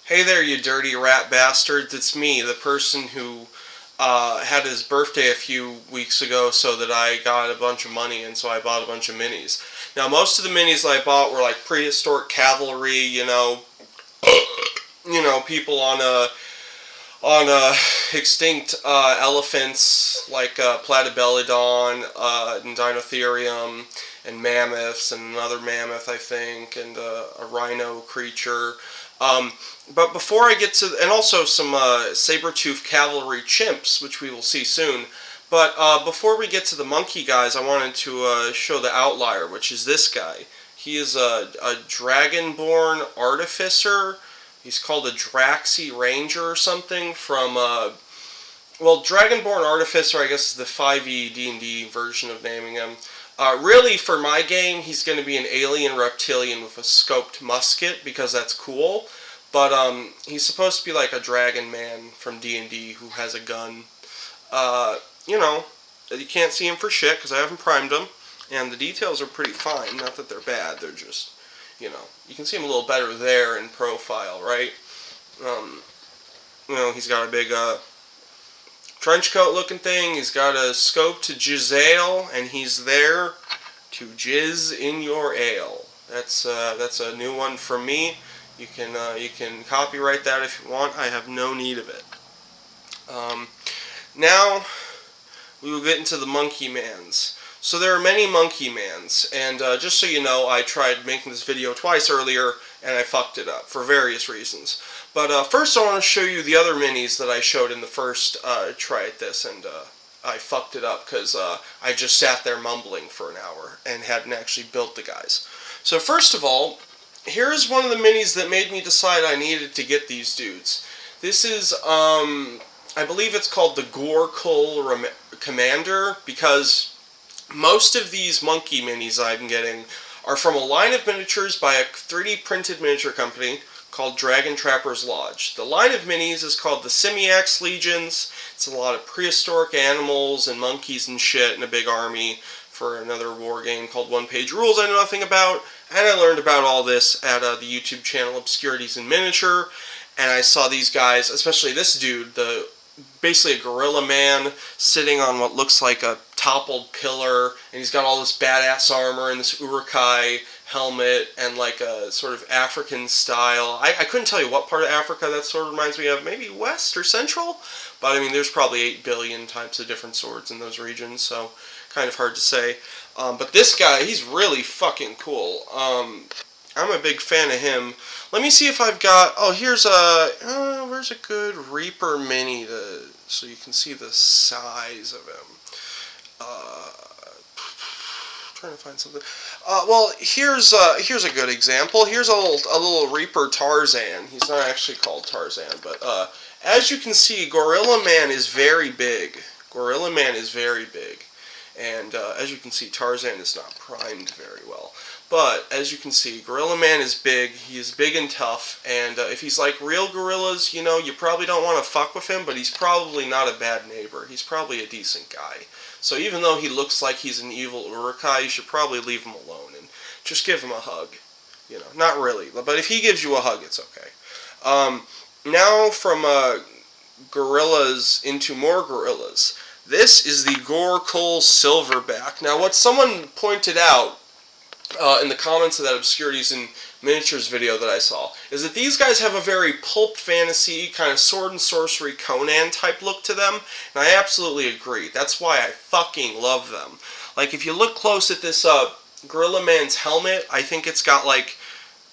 Hey there, you dirty rat bastards. It's me, the person who had his birthday a few weeks ago so that I got a bunch of money and so I bought a bunch of minis. Now, most of the minis I bought were like prehistoric cavalry, people on extinct elephants like Platybelodon and Dinotherium and mammoths and another mammoth, I think, and a rhino creature. Um, but before I get to, and also some saber-tooth cavalry chimps, which we will see soon. But before we get to the monkey guys, I wanted to show the outlier, which is this guy. He is a dragonborn artificer. He's called a Draxi Ranger or something from, Dragonborn Artificer, I guess, is the 5e D&D version of naming him. Really, for my game, he's going to be an alien reptilian with a scoped musket, because that's cool. But he's supposed to be like a dragon man from D&D who has a gun. Uh, you know, you can't see him for shit, because I haven't primed him. And the details are pretty fine. Not that they're bad, they're just, you can see him a little better there in profile, right? Um, he's got a big trench coat looking thing. He's got a scope to Giselle, and he's there to jizz in your ale. That's a new one from me. You can copyright that if you want. I have no need of it. Now we will get into the monkey mans. So there are many monkey mans, and just so you know, I tried making this video twice earlier, and I fucked it up for various reasons. But first I want to show you the other minis that I showed in the first try at this, and I fucked it up because I just sat there mumbling for an hour and hadn't actually built the guys. So first of all, here's one of the minis that made me decide I needed to get these dudes. This is, I believe it's called the Gorkul Commander, because most of these monkey minis I'm getting are from a line of miniatures by a 3D printed miniature company called Dragon Trapper's Lodge. The line of minis is called the Simiax Legions. It's a lot of prehistoric animals and monkeys and shit in a big army for another war game called One Page Rules I know nothing about. And I learned about all this at the YouTube channel Obscurities in Miniature. And I saw these guys, especially this dude, basically a gorilla man sitting on what looks like a toppled pillar, and he's got all this badass armor and this urukai helmet and like a sort of African style. I couldn't tell you what part of Africa that sort of reminds me of. Maybe West or Central? But I mean, there's probably 8 billion types of different swords in those regions, so kind of hard to say. But this guy, he's really fucking cool. I'm a big fan of him. Let me see if I've got... Oh, here's where's a good Reaper Mini so you can see the size of him. Trying to find something. Well, here's a good example. Here's a little Reaper Tarzan. He's not actually called Tarzan, but as you can see, Gorilla Man is very big. Gorilla Man is very big. And as you can see, Tarzan is not primed very well. But, as you can see, Gorilla Man is big, he is big and tough, and if he's like real gorillas, you probably don't want to fuck with him, but he's probably not a bad neighbor. He's probably a decent guy. So even though he looks like he's an evil urukai, you should probably leave him alone and just give him a hug. Not really, but if he gives you a hug, it's okay. Now from gorillas into more gorillas. This is the Gorkul Silverback. Now what someone pointed out in the comments of that Obscurities in Miniatures video that I saw, is that these guys have a very pulp fantasy, kind of sword and sorcery Conan type look to them, and I absolutely agree. That's why I fucking love them. Like, if you look close at this Gorilla Man's helmet, I think it's got like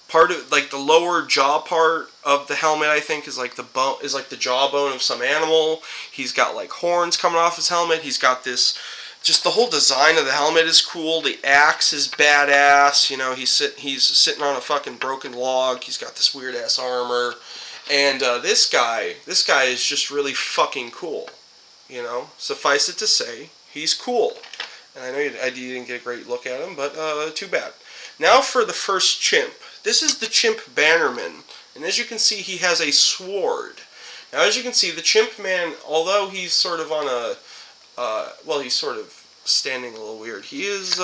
part of, like, the lower jaw part of the helmet, I think, is like the jawbone of some animal. He's got like horns coming off his helmet. He's got this... Just the whole design of the helmet is cool. The axe is badass. He's sitting on a fucking broken log. He's got this weird ass armor, and this guy is just really fucking cool. Suffice it to say, he's cool. And I know you didn't get a great look at him, but too bad. Now for the first chimp. This is the chimp Bannerman, and as you can see, he has a sword. Now, as you can see, the chimp man, although he's sort of on a he's sort of standing a little weird. He is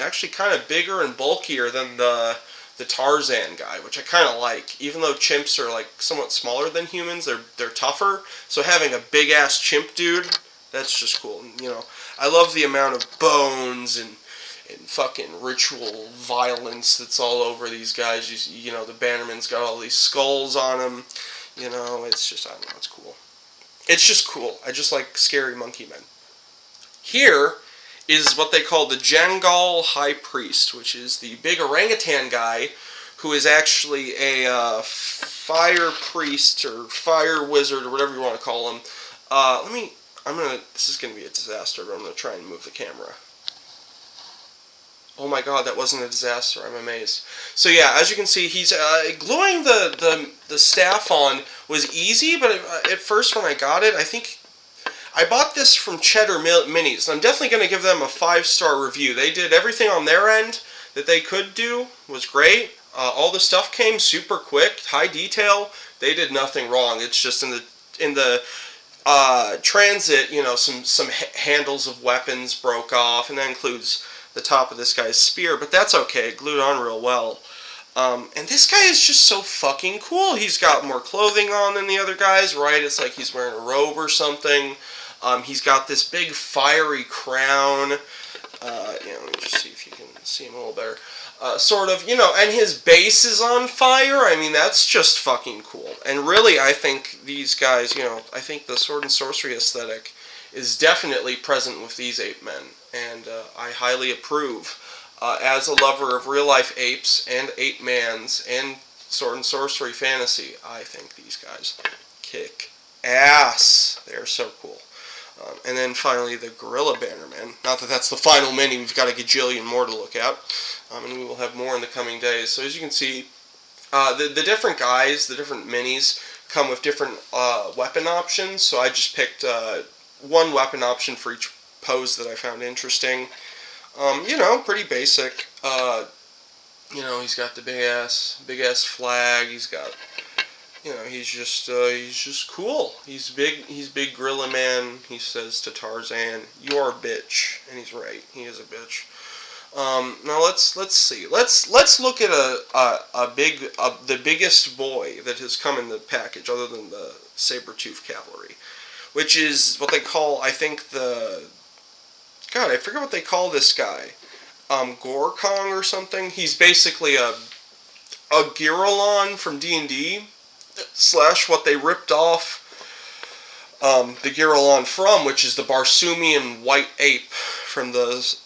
actually kind of bigger and bulkier than the the Tarzan guy, which I kind of like. Even though chimps are like somewhat smaller than humans, they're tougher. So having a big ass chimp dude, that's just cool. And, you know, I love the amount of bones and fucking ritual violence that's all over these guys. You know, the Bannerman's got all these skulls on him. You know, it's just, I don't know, it's cool. It's just cool. I just like scary monkey men. Here is what they call the Jangal High Priest, which is the big orangutan guy who is actually a fire priest or fire wizard or whatever you want to call him. This is going to be a disaster, but I'm going to try and move the camera. Oh my god, that wasn't a disaster. I'm amazed. So yeah, as you can see, he's gluing the staff on was easy, but at first when I got it, I think I bought this from Cheddar Minis. I'm definitely going to give them a 5-star review. They did everything on their end that they could do. Was great. All the stuff came super quick, high detail. They did nothing wrong. It's just in the transit, you know, some handles of weapons broke off, and that includes the top of this guy's spear, but that's okay. It glued on real well. And this guy is just so fucking cool. He's got more clothing on than the other guys, right? It's like he's wearing a robe or something. He's got this big fiery crown. Let me just see if you can see him a little better. Sort of, you know, and his base is on fire. I mean, that's just fucking cool. And really, I think these guys, you know, I think the sword and sorcery aesthetic is definitely present with these ape men. And I highly approve. As a lover of real-life apes and ape-mans and sword and sorcery fantasy, I think these guys kick ass. They're so cool. And then finally, the Gorilla Bannerman. Not that that's the final mini. We've got a gajillion more to look at. And we will have more in the coming days. So as you can see, the different guys, the different minis, come with different weapon options. So I just picked one weapon option for each pose that I found interesting. You know, pretty basic. You know, he's got the big ass flag. He's got, you know, he's just cool. He's big gorilla man. He says to Tarzan, "You are a bitch," and he's right. He is a bitch. Now let's see. Let's look at the biggest boy that has come in the package, other than the saber-tooth cavalry, which is what they call, I think, God, I forget what they call this guy. Gorkong or something. He's basically a Girolon from D&D, / what they ripped off the Girolon from, which is the Barsoomian white ape from the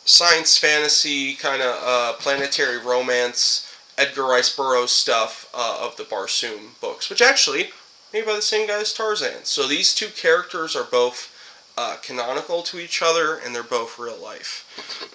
science fantasy kind of planetary romance Edgar Rice Burroughs stuff of the Barsoom books, which actually made by the same guy as Tarzan. So these two characters are both canonical to each other, and they're both real life.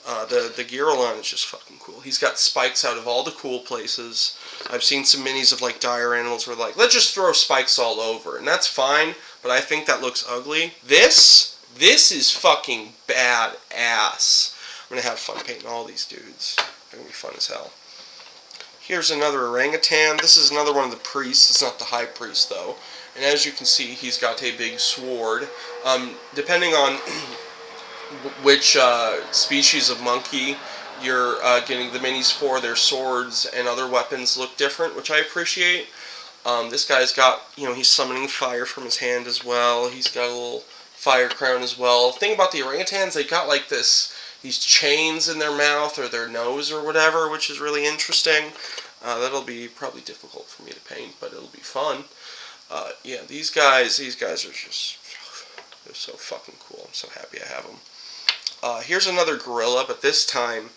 The Girolon is just fucking cool. He's got spikes out of all the cool places. I've seen some minis of like dire animals where like, let's just throw spikes all over, and that's fine, but I think that looks ugly. This is fucking badass. I'm gonna have fun painting all these dudes. They're gonna be fun as hell. Here's another orangutan. This is another one of the priests. It's not the high priest though. And as you can see, he's got a big sword. Depending on which species of monkey you're getting the minis for, their swords and other weapons look different, which I appreciate. This guy's got, you know, he's summoning fire from his hand as well. He's got a little fire crown as well. The thing about the orangutans, they got like these chains in their mouth or their nose or whatever, which is really interesting. That'll be probably difficult for me to paint, but it'll be fun. Yeah, these guys are just, they're so fucking cool. I'm so happy I have them. Here's another gorilla, but this time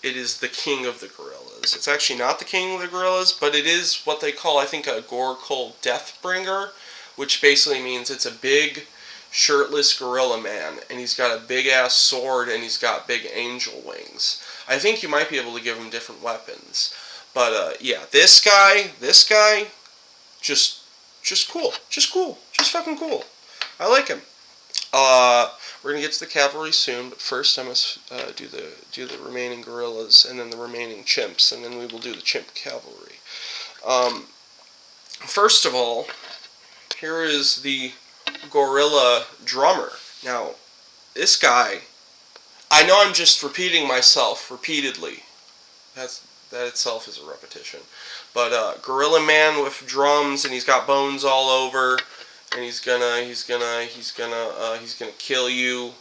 it is the king of the gorillas. It's actually not the king of the gorillas, but it is what they call, I think, a Gorkul Deathbringer, which basically means it's a big, shirtless gorilla man, and he's got a big-ass sword, and he's got big angel wings. I think you might be able to give him different weapons. But, yeah, this guy, just cool. Just cool. Just fucking cool. I like him. We're gonna get to the cavalry soon, but first I must do the remaining gorillas and then the remaining chimps, and then we will do the chimp cavalry. First of all, here is the gorilla drummer. Now, this guy, I know I'm just repeating myself repeatedly. that itself is a repetition. But Gorilla Man with drums, and he's got bones all over, and he's gonna kill you.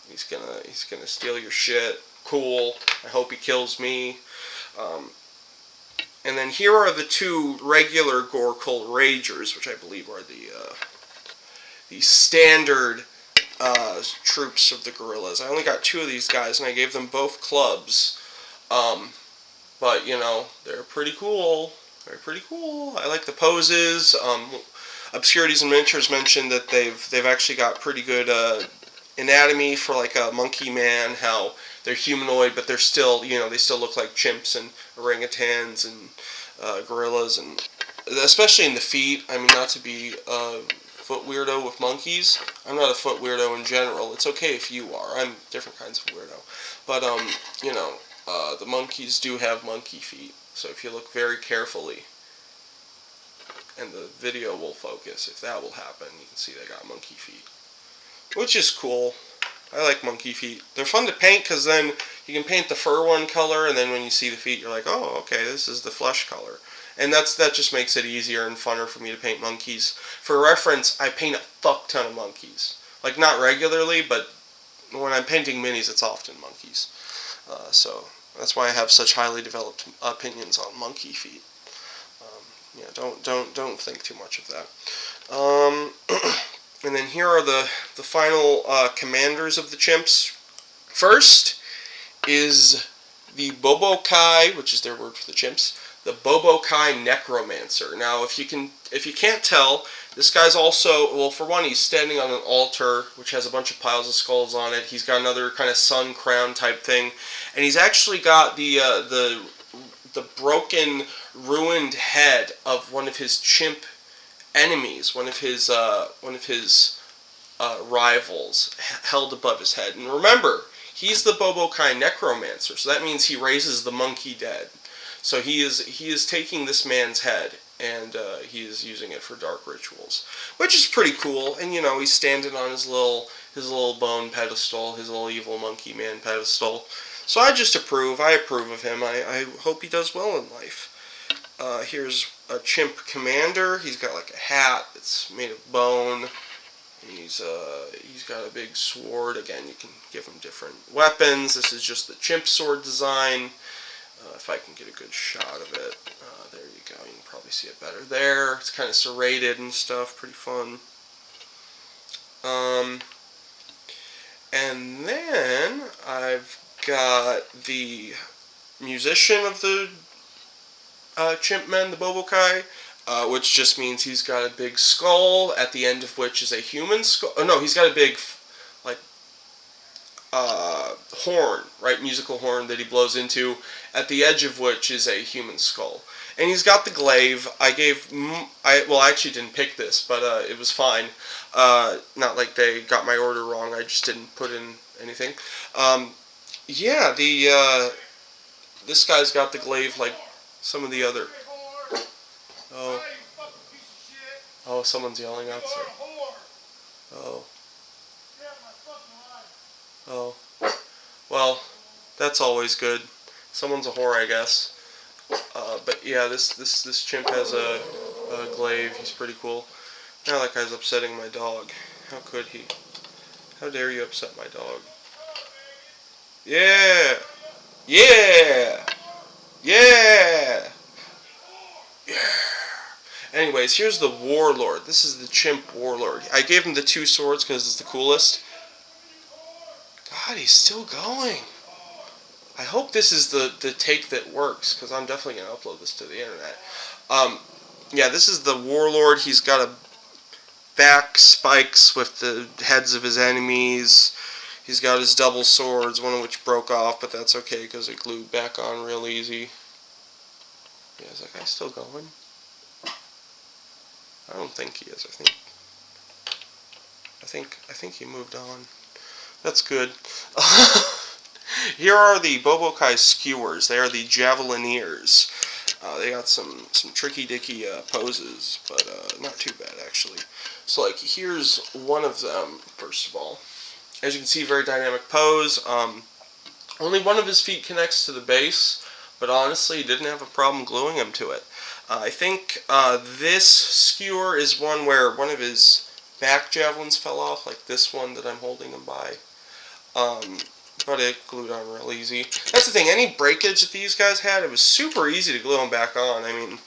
He's gonna steal your shit. Cool. I hope he kills me. And then here are the two regular Gore Cult Ragers, which I believe are the standard troops of the Gorillas. I only got two of these guys, and I gave them both clubs. But you know, they're pretty cool. They're pretty cool. I like the poses. Obscurities and Miniatures mentioned that they've actually got pretty good anatomy for like a monkey man. How they're humanoid, but they're still, you know, they still look like chimps and orangutans and gorillas, and especially in the feet. I mean, not to be a foot weirdo with monkeys. I'm not a foot weirdo in general. It's okay if you are. I'm different kinds of weirdo. But you know, the monkeys do have monkey feet. So if you look very carefully, and the video will focus, if that will happen, you can see they got monkey feet, which is cool. I like monkey feet. They're fun to paint because then you can paint the fur one color, and then when you see the feet, you're like, oh, okay, this is the flesh color. And that just makes it easier and funner for me to paint monkeys. For reference, I paint a fuck ton of monkeys. Like, not regularly, but when I'm painting minis, it's often monkeys. So that's why I have such highly developed opinions on monkey feet. Yeah, don't think too much of that. And then here are the final commanders of the chimps. First is the Bobokai, which is their word for the chimps, the Bobokai Necromancer. Now, if you can't tell, this guy's also, well, for one, he's standing on an altar which has a bunch of piles of skulls on it. He's got another kind of sun crown type thing, and he's actually got the broken, ruined head of one of his chimp enemies, one of his rivals, held above his head. And remember, he's the Bobokai Necromancer, so that means he raises the monkey dead. So he is taking this man's head, and he is using it for dark rituals, which is pretty cool. And you know, he's standing on his little bone pedestal, his little evil monkey man pedestal. So I just approve. I approve of him. I hope he does well in life. Here's a chimp commander. He's got like a hat that's made of bone. He's got a big sword. Again, you can give him different weapons. This is just the chimp sword design. If I can get a good shot of it. There you go. You can probably see it better there. It's kind of serrated and stuff. Pretty fun. And then I've got the musician of the chimp men, the Bobokai, which just means he's got a big skull, at the end of which is a human skull. Oh no, he's got a big, like, horn, right, musical horn that he blows into, at the edge of which is a human skull. And he's got the glaive. Well, I actually didn't pick this, but it was fine. Not like they got my order wrong. I just didn't put in anything. Yeah, this guy's got the glaive like some of the other. Oh, someone's yelling outside. Oh. Well, that's always good. Someone's a whore, I guess. But yeah, this chimp has a glaive. He's pretty cool. Now that guy's upsetting my dog. How could he? How dare you upset my dog? Yeah! Yeah! Yeah! Yeah! Anyways, here's the Warlord. This is the chimp Warlord. I gave him the two swords because it's the coolest. God, he's still going. I hope this is the take that works, because I'm definitely going to upload this to the internet. Yeah, this is the Warlord. He's got a back spikes with the heads of his enemies. He's got his double swords, one of which broke off, but that's okay because it glued back on real easy. Yeah, is that guy still going? I don't think he is. I think he moved on. That's good. Here are the Bobokai skewers. They are the Javelineers. They got some tricky-dicky poses, but not too bad, actually. So, like, here's one of them, first of all. As you can see, very dynamic pose. Only one of his feet connects to the base, but honestly, didn't have a problem gluing him to it. I think this skewer is one where one of his back javelins fell off, like this one that I'm holding him by. But it glued on real easy. That's the thing, any breakage that these guys had, it was super easy to glue them back on. I mean,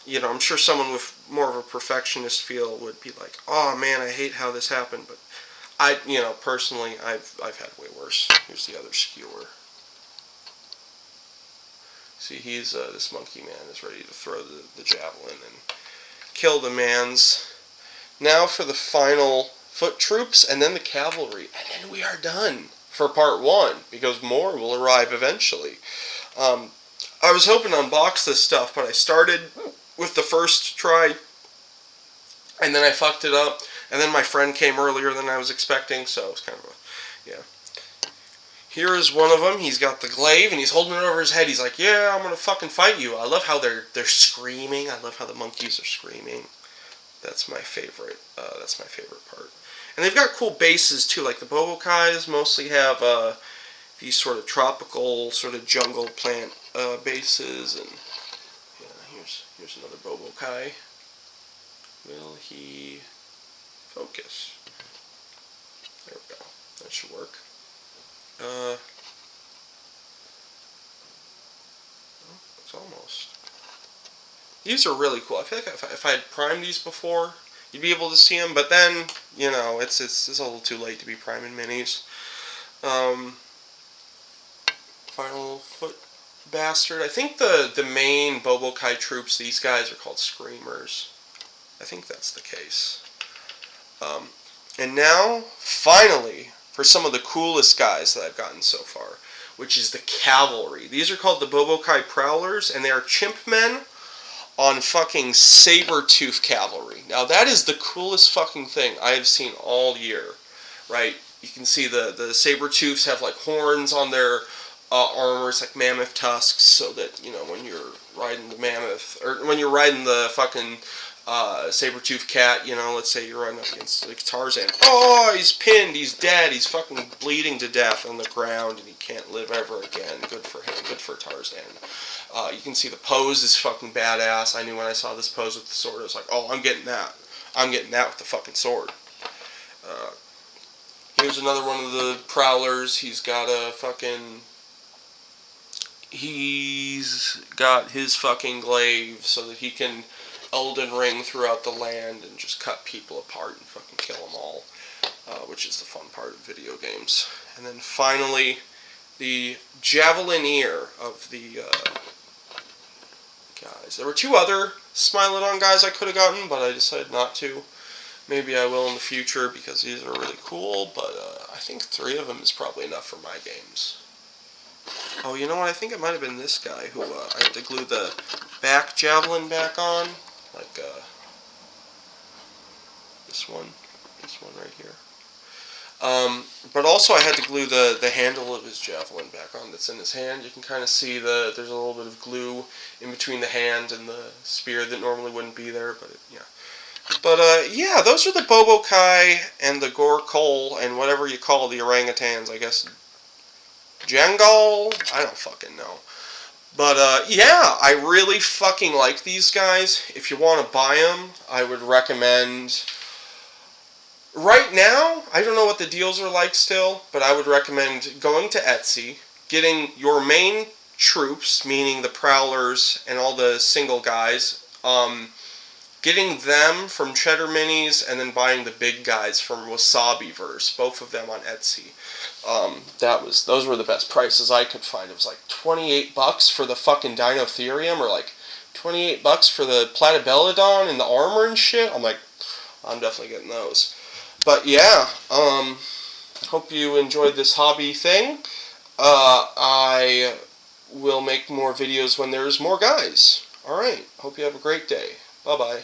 you know, I'm sure someone with more of a perfectionist feel would be like, oh man, I hate how this happened, but you know, personally, I've had way worse. Here's the other skewer. See, this monkey man is ready to throw the javelin and kill the mans. Now for the final foot troops, and then the cavalry, and then we are done for part 1, because more will arrive eventually. I was hoping to unbox this stuff, but I started with the first try, and then I fucked it up, and then my friend came earlier than I was expecting, so it was kind of a, yeah. Here is one of them. He's got the glaive, and he's holding it over his head. He's like, yeah, I'm gonna fucking fight you. I love how they're screaming. I love how the monkeys are screaming. That's my favorite. That's my favorite part. And they've got cool bases too. Like the Bobokais mostly have these sort of tropical, sort of jungle plant bases. And yeah, here's another Bobokai. Will he focus? There we go. That should work. It's almost. These are really cool. I feel like if I had primed these before, you'd be able to see them. But then, you know, it's a little too late to be priming minis. Final foot bastard. I think the main Bobokai troops, these guys are called Screamers. I think that's the case. And now, finally, for some of the coolest guys that I've gotten so far, which is the cavalry. These are called the Bobokai Prowlers, and they are chimp men on fucking saber-tooth cavalry. Now, that is the coolest fucking thing I have seen all year, right? You can see the saber-tooths have, like, horns on their armor. It's like mammoth tusks, so that, you know, when you're riding the mammoth, or when you're riding the fucking saber-tooth cat, you know, let's say you're running up against like Tarzan. Oh, he's pinned, he's dead, he's fucking bleeding to death on the ground, and he can't live ever again. Good for him, good for Tarzan. You can see the pose is fucking badass. I knew when I saw this pose with the sword, I was like, oh, I'm getting that. I'm getting that with the fucking sword. Here's another one of the prowlers. He's got his fucking glaive so that he can Elden Ring throughout the land and just cut people apart and fucking kill them all, which is the fun part of video games. And then finally, the Javelineer of the guys. There were 2 other Smilodon guys I could have gotten, but I decided not to. Maybe I will in the future because these are really cool, but I think 3 of them is probably enough for my games. Oh, you know what? I think it might have been this guy who I had to glue the back javelin back on. Like this one right here. But also I had to glue the handle of his javelin back on that's in his hand. You can kind of see there's a little bit of glue in between the hand and the spear that normally wouldn't be there, but yeah. But yeah, those are the Bobokai and the Gorkol and whatever you call the orangutans, I guess. Jangal? I don't fucking know. But, yeah, I really fucking like these guys. If you want to buy them, I would recommend... Right now, I don't know what the deals are like still, but I would recommend going to Etsy, getting your main troops, meaning the Prowlers and all the single guys, getting them from Cheddar Minis, and then buying the big guys from Wasabiverse, both of them on Etsy. Those were the best prices I could find. It was like $28 for the fucking Dinotherium, or like $28 for the Platybelodon and the armor and shit. I'm like, I'm definitely getting those. But yeah, hope you enjoyed this hobby thing. I will make more videos when there's more guys. Alright, hope you have a great day. Bye-bye.